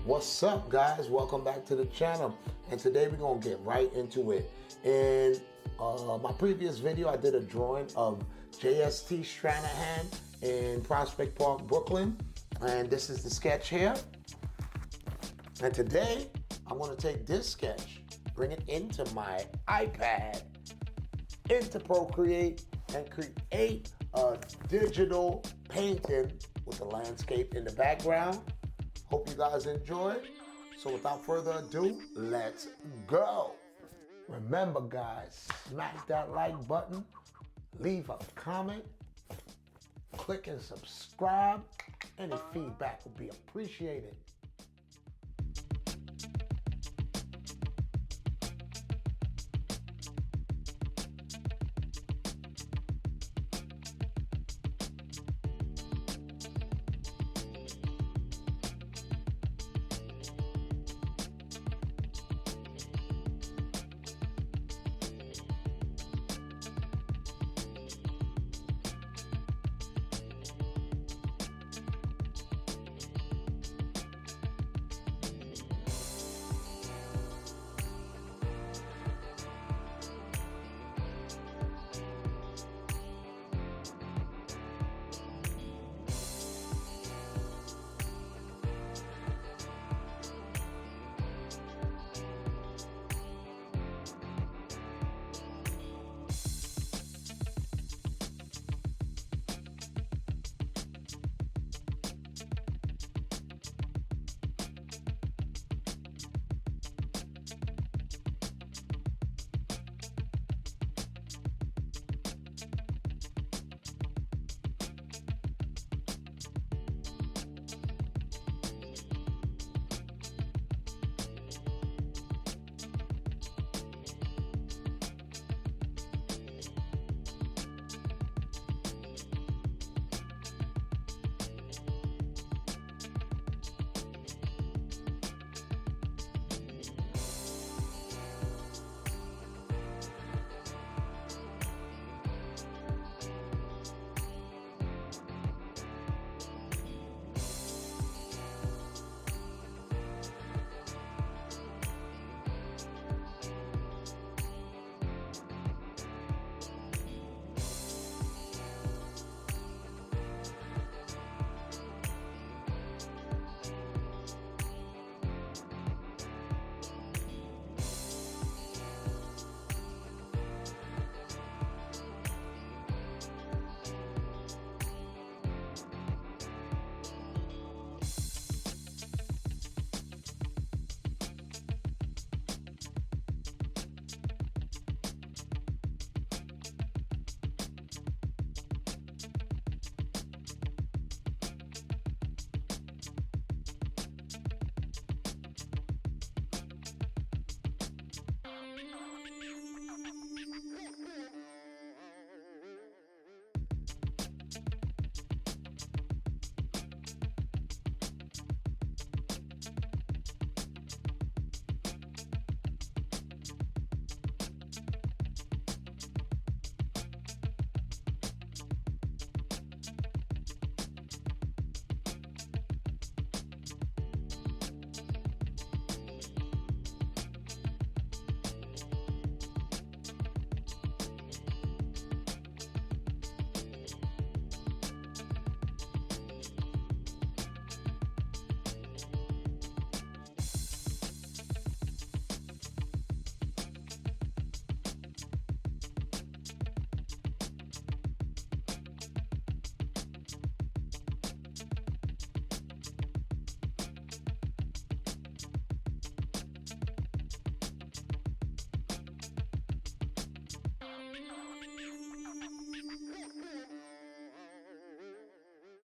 What's up, guys? Welcome back to the channel, and today we're gonna get right into it. In my previous video, I did a drawing of JST Stranahan in Prospect Park, Brooklyn, and this is the sketch here. And today I'm gonna take this sketch, bring it into my iPad, into Procreate, and create a digital painting with the landscape in the background. Hope you guys enjoy. So without further ado, let's go. Remember, guys, smack that like button, leave a comment, click and subscribe. Any feedback will be appreciated.